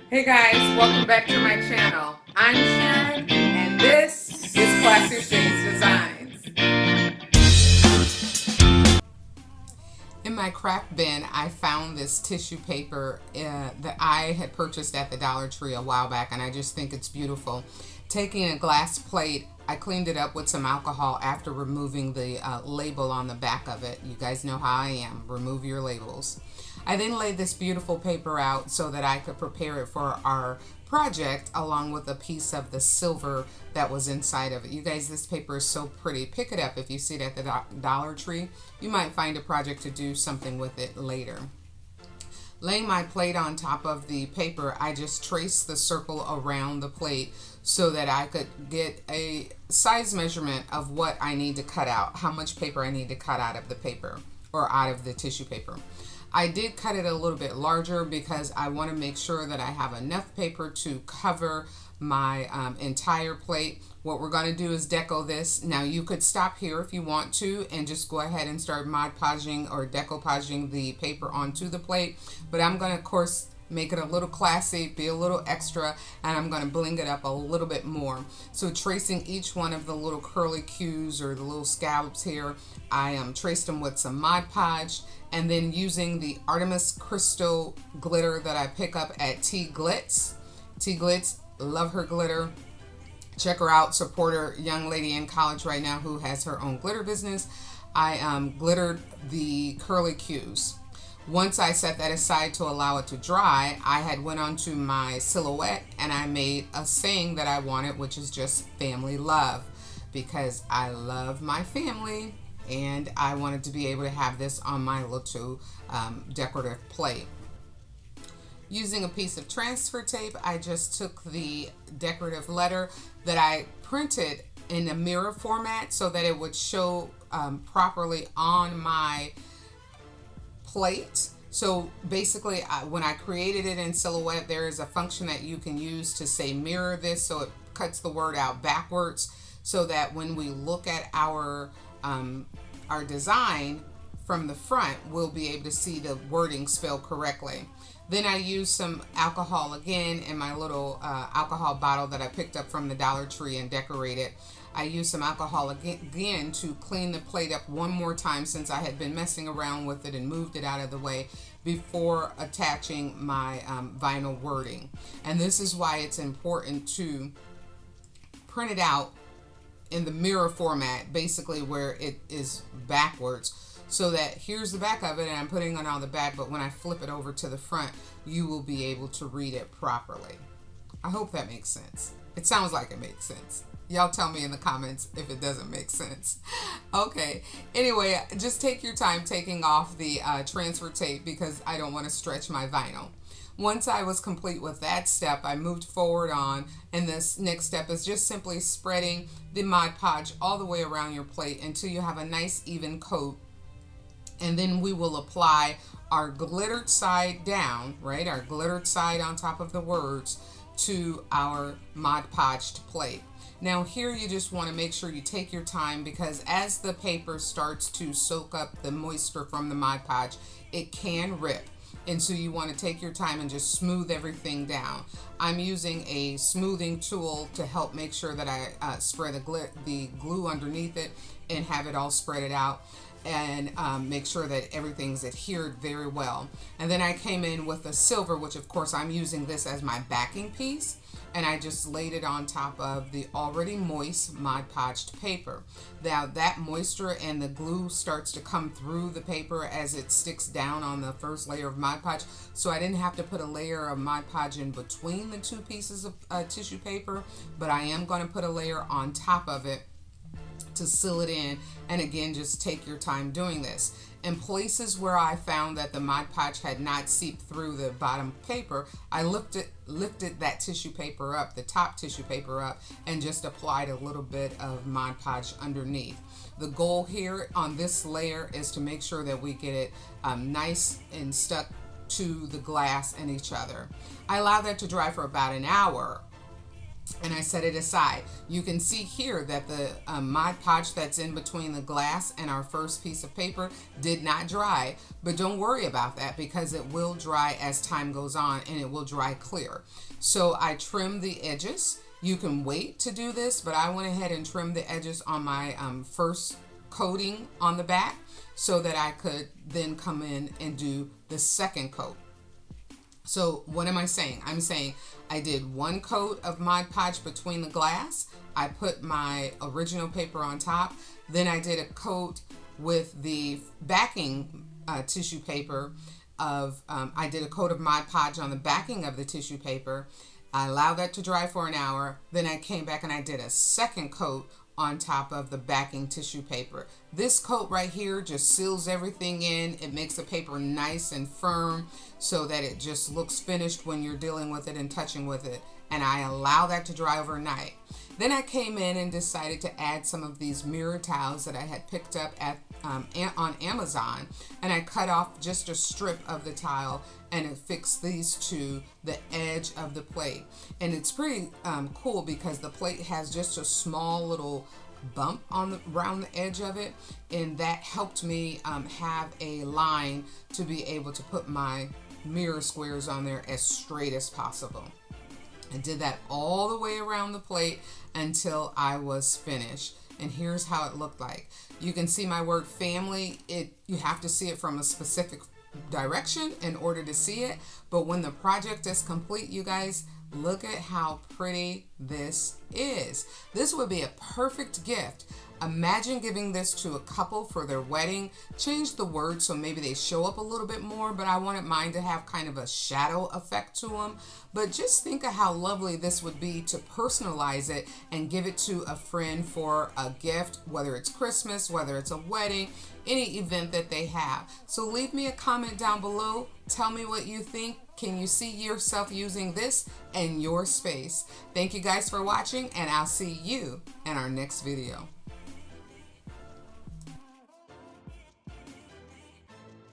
Hey guys, welcome back to my channel. I'm Sharon, and this is Classy Shades Designs. In my craft bin, I found this tissue paper that I had purchased at the Dollar Tree a while back, and I just think it's beautiful. Taking a glass plate, I cleaned it up with some alcohol after removing the label on the back of it. You guys know how I am. Remove your labels. I then laid this beautiful paper out so that I could prepare it for our project, along with a piece of the silver that was inside of it. You guys, this paper is so pretty. Pick it up if you see it at the Dollar Tree. You might find a project to do something with it later. Laying my plate on top of the paper, I just traced the circle around the plate so that I could get a size measurement of what I need to cut out, how much paper I need to cut out of the paper or out of the tissue paper. I did cut it a little bit larger because I want to make sure that I have enough paper to cover my entire plate. What we're going to do is deco this. Now you could stop here if you want to and just go ahead and start Mod Podging or decoupaging the paper onto the plate. But I'm going to, of course, make it a little classy, be a little extra, and I'm going to bling it up a little bit more. So tracing each one of the little curly cues or the little scallops here, I traced them with some Mod Podge, and then using the Artemis Crystal glitter that I pick up at T Glitz. T Glitz, love her glitter. Check her out, support her, young lady in college right now who has her own glitter business. I glittered the curly cues. Once I set that aside to allow it to dry, I had went on to my silhouette and I made a saying that I wanted, which is just family love, because I love my family and I wanted to be able to have this on my little decorative plate. Using a piece of transfer tape, I just took the decorative letter that I printed in a mirror format so that it would show properly on my plate. So basically, when I created it in Silhouette, there is a function that you can use to say mirror this, so it cuts the word out backwards so that when we look at our design from the front, we'll be able to see the wording spelled correctly. Then I used some alcohol again in my little alcohol bottle that I picked up from the Dollar Tree and decorated. I used some alcohol again to clean the plate up one more time since I had been messing around with it and moved it out of the way before attaching my vinyl wording. And this is why it's important to print it out in the mirror format, basically where it is backwards, so that here's the back of it and I'm putting it on the back, but when I flip it over to the front, you will be able to read it properly. I hope that makes sense. It sounds like it makes sense. Y'all tell me in the comments if it doesn't make sense. Okay, anyway, just take your time taking off the transfer tape because I don't want to stretch my vinyl. Once I was complete with that step, I moved forward on, and this next step is just simply spreading the Mod Podge all the way around your plate until you have a nice even coat. And then we will apply our glittered side down, right? Our glittered side on top of the words to our Mod Podged plate. Now here you just want to make sure you take your time because as the paper starts to soak up the moisture from the Mod Podge, it can rip. And so you want to take your time and just smooth everything down. I'm using a smoothing tool to help make sure that I spread the glue underneath it and have it all spread it out and make sure that everything's adhered very well. And then I came in with a silver, which of course I'm using this as my backing piece, and I just laid it on top of the already moist Mod Podged paper. Now that moisture and the glue starts to come through the paper as it sticks down on the first layer of Mod Podge, so I didn't have to put a layer of Mod Podge in between the two pieces of tissue paper, but I am going to put a layer on top of it to seal it in. And again, just take your time doing this. In places where I found that the Mod Podge had not seeped through the bottom paper, I lifted that tissue paper up, the top tissue paper up, and just applied a little bit of Mod Podge underneath. The goal here on this layer is to make sure that we get it nice and stuck to the glass and each other. I allow that to dry for about an hour. and I set it aside. You can see here that the Mod Podge that's in between the glass and our first piece of paper did not dry, but don't worry about that because it will dry as time goes on and it will dry clear. So I trimmed the edges. You can wait to do this, but I went ahead and trimmed the edges on my first coating on the back so that I could then come in and do the second coat. So what am I saying? I'm saying I did one coat of Mod Podge between the glass. I put my original paper on top. Then I did a coat with the backing tissue paper of, I did a coat of Mod Podge on the backing of the tissue paper. I allowed that to dry for an hour. Then I came back and I did a second coat on top of the backing tissue paper. This coat right here just seals everything in. It makes the paper nice and firm so that it just looks finished when you're dealing with it and touching with it. And I allow that to dry overnight. Then I came in and decided to add some of these mirror tiles that I had picked up at on Amazon, and I cut off just a strip of the tile and it fixed these to the edge of the plate. And it's pretty cool because the plate has just a small little bump on around the edge of it, and that helped me have a line to be able to put my mirror squares on there as straight as possible. I did that all the way around the plate until I was finished. And here's how it looked like. You can see my word family. You have to see it from a specific direction in order to see it. But when the project is complete, you guys, look at how pretty this is. This would be a perfect gift. Imagine giving this to a couple for their wedding. Change the words so maybe they show up a little bit more, but I wanted mine to have kind of a shadow effect to them. But just think of how lovely this would be to personalize it and give it to a friend for a gift, whether it's Christmas, whether it's a wedding, any event that they have. So leave me a comment down below. Tell me what you think. Can you see yourself using this in your space? Thank you guys for watching, and I'll see you in our next video.